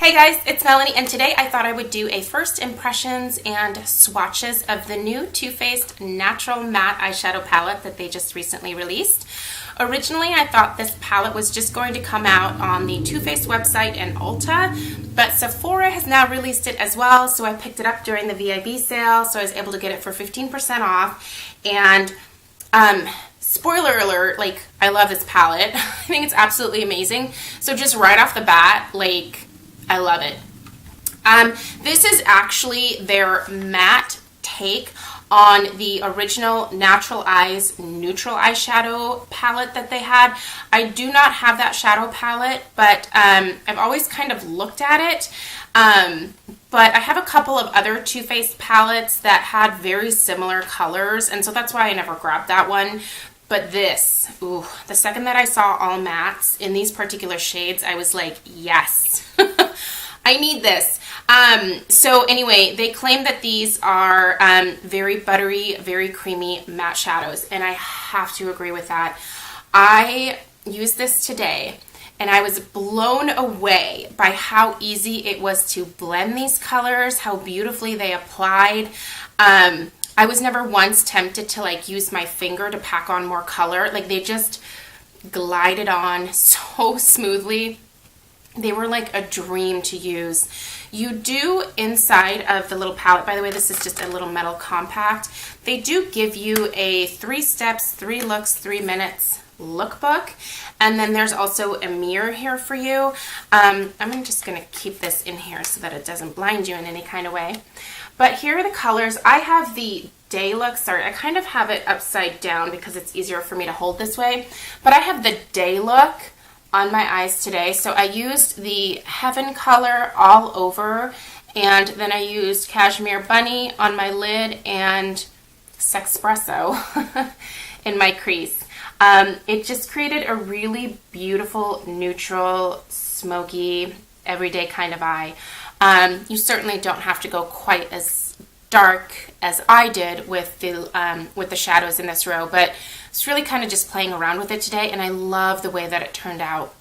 Hey guys, it's Melanie, and today I thought I would do a first impressions and swatches of the new Too Faced Natural Matte Eyeshadow Palette that they just recently released. Originally, I thought this palette was just going to come out on the Too Faced website and Ulta, but Sephora has now released it as well, so I picked it up during the VIB sale, so I was able to get it for 15% off, and spoiler alert, like, I love this palette. I think it's absolutely amazing. So just right off the bat, like, I love it. This is actually their matte take on the original Natural Eyes neutral eyeshadow palette that they had. I do not have that shadow palette, but I've always kind of looked at it. But I have a couple of other Too Faced palettes that had very similar colors, and so that's why I never grabbed that one. But this, ooh, the second that I saw all mattes in these particular shades, I was like, yes, I need this. So anyway, they claim that these are very buttery, very creamy matte shadows, and I have to agree with that. I used this today, and I was blown away by how easy it was to blend these colors, how beautifully they applied. I was never once tempted to like use my finger to pack on more color. Like, they just glided on so smoothly. They were like a dream to use. You do, inside of the little palette, by the way, this is just a little metal compact, they do give you a 3 steps, 3 looks, 3 minutes lookbook, and then there's also a mirror here for you. I'm just gonna keep this in here so that it doesn't blind you in any kind of way. But here are the colors. I have the day look. Sorry, I kind of have it upside down because it's easier for me to hold this way. But I have the day look on my eyes today. So I used the Heaven color all over, and then I used Cashmere Bunny on my lid and Sexpresso in my crease. It just created a really beautiful, neutral, smoky, everyday kind of eye. You certainly don't have to go quite as dark as I did with the shadows in this row, but it's really kind of just playing around with it today, and I love the way that it turned out.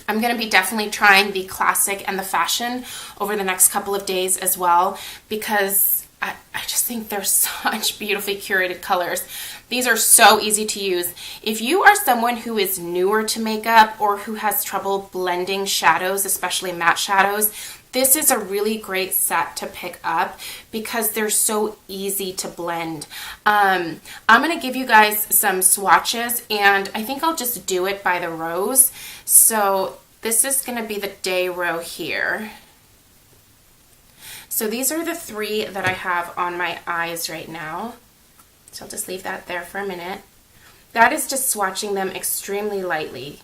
I'm going to be definitely trying the classic and the fashion over the next couple of days as well, because I just think they're such beautifully curated colors. These are so easy to use. If you are someone who is newer to makeup or who has trouble blending shadows, especially matte shadows, this is a really great set to pick up because they're so easy to blend. I'm going to give you guys some swatches, and I think I'll just do it by the rows. So this is going to be the day row here. So these are the 3 that I have on my eyes right now. So I'll just leave that there for a minute. That is just swatching them extremely lightly.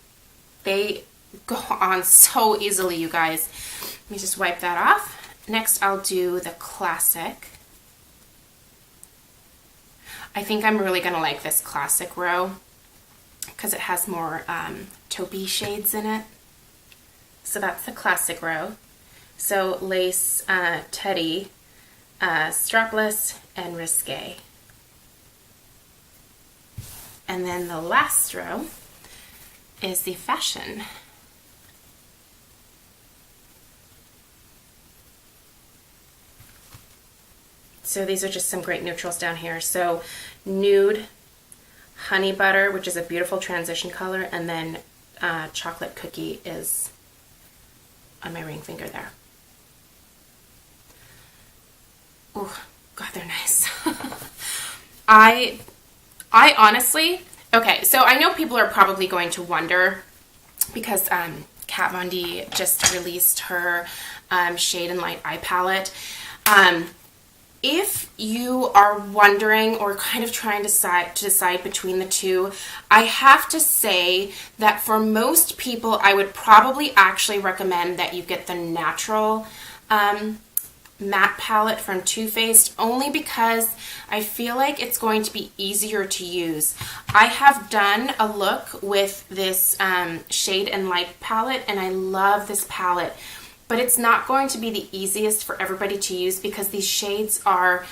They go on so easily, you guys. Let me just wipe that off. Next, I'll do the classic. I think I'm really going to like this classic row because it has more taupey shades in it. So that's the classic row. So Lace, Teddy, Strapless, and Risque. And then the last row is the fashion. So these are just some great neutrals down here. So Nude, Honey Butter, which is a beautiful transition color, and then Chocolate Cookie is on my ring finger there. Oh, God, they're nice. I honestly, okay, so I know people are probably going to wonder because Kat Von D just released her Shade and Light eye palette. If you are wondering or kind of trying to decide between the two, I have to say that for most people, I would probably actually recommend that you get the natural matte palette from Too Faced, only because I feel like it's going to be easier to use. I have done a look with this Shade and Light palette, and I love this palette. But it's not going to be the easiest for everybody to use because these shades are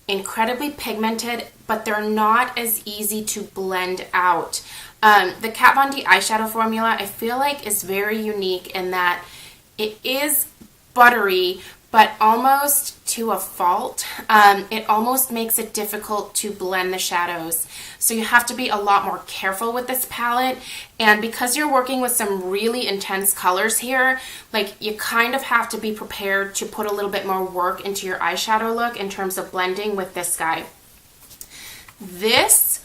incredibly pigmented, but they're not as easy to blend out. The Kat Von D eyeshadow formula, I feel like, is very unique in that it is buttery, but almost to a fault. It almost makes it difficult to blend the shadows. So you have to be a lot more careful with this palette. And because you're working with some really intense colors here, like you kind of have to be prepared to put a little bit more work into your eyeshadow look in terms of blending with this guy. This,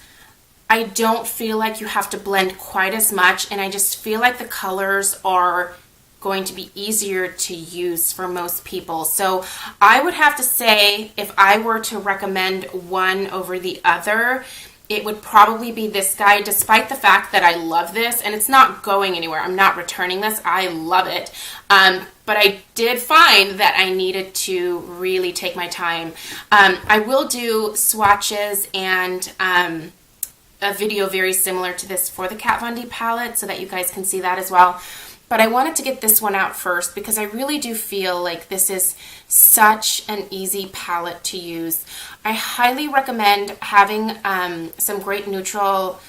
I don't feel like you have to blend quite as much, and I just feel like the colors are going to be easier to use for most people. So I would have to say, if I were to recommend one over the other, it would probably be this guy, despite the fact that I love this, and it's not going anywhere. I'm not returning this. I love it. But I did find that I needed to really take my time. I will do swatches and a video very similar to this for the Kat Von D palette so that you guys can see that as well. But I wanted to get this one out first because I really do feel like this is such an easy palette to use. I highly recommend having some great neutral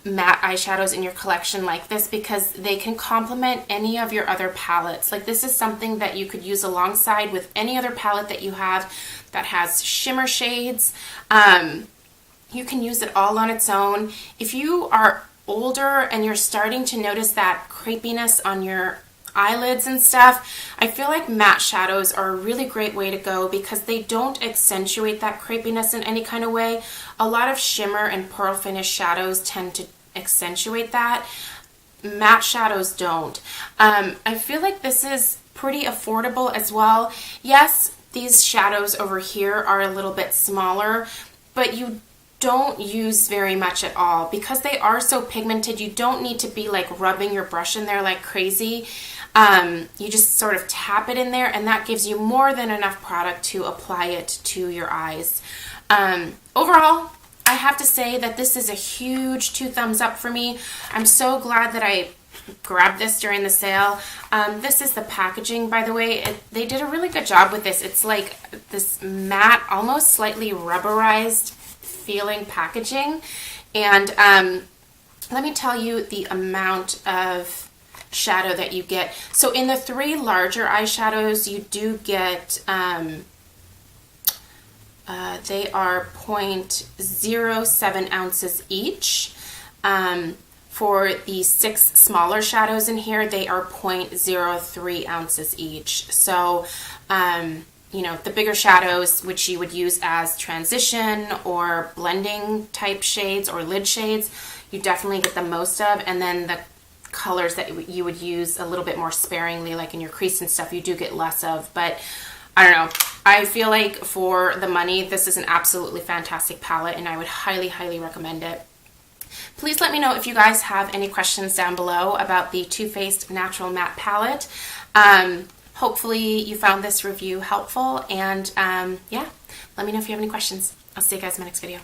matte eyeshadows in your collection like this because they can complement any of your other palettes. Like this is something that you could use alongside with any other palette that you have that has shimmer shades. You can use it all on its own. If you are older and you're starting to notice that crepiness on your eyelids and stuff, I feel like matte shadows are a really great way to go because they don't accentuate that crepiness in any kind of way. A lot of shimmer and pearl finish shadows tend to accentuate that. Matte shadows don't. I feel like this is pretty affordable as well. Yes, these shadows over here are a little bit smaller, but you don't use very much at all because they are so pigmented. You don't need to be like rubbing your brush in there like crazy. You just sort of tap it in there and that gives you more than enough product to apply it to your eyes. Overall, I have to say that this is a huge 2 thumbs up for me. I'm so glad that I grabbed this during the sale. This is the packaging, by the way. They did a really good job with this. It's like this matte, almost slightly rubberized feeling packaging, and let me tell you the amount of shadow that you get. So in the 3 larger eyeshadows you do get they are 0.07 ounces each. For the 6 smaller shadows in here, they are 0.03 ounces each. So you know, the bigger shadows, which you would use as transition or blending type shades or lid shades, you definitely get the most of. And then the colors that you would use a little bit more sparingly, like in your crease and stuff, you do get less of. But I don't know. I feel like for the money, this is an absolutely fantastic palette, and I would highly, highly recommend it. Please let me know if you guys have any questions down below about the Too Faced Natural Matte Palette. Hopefully you found this review helpful, and yeah, let me know if you have any questions. I'll see you guys in my next video.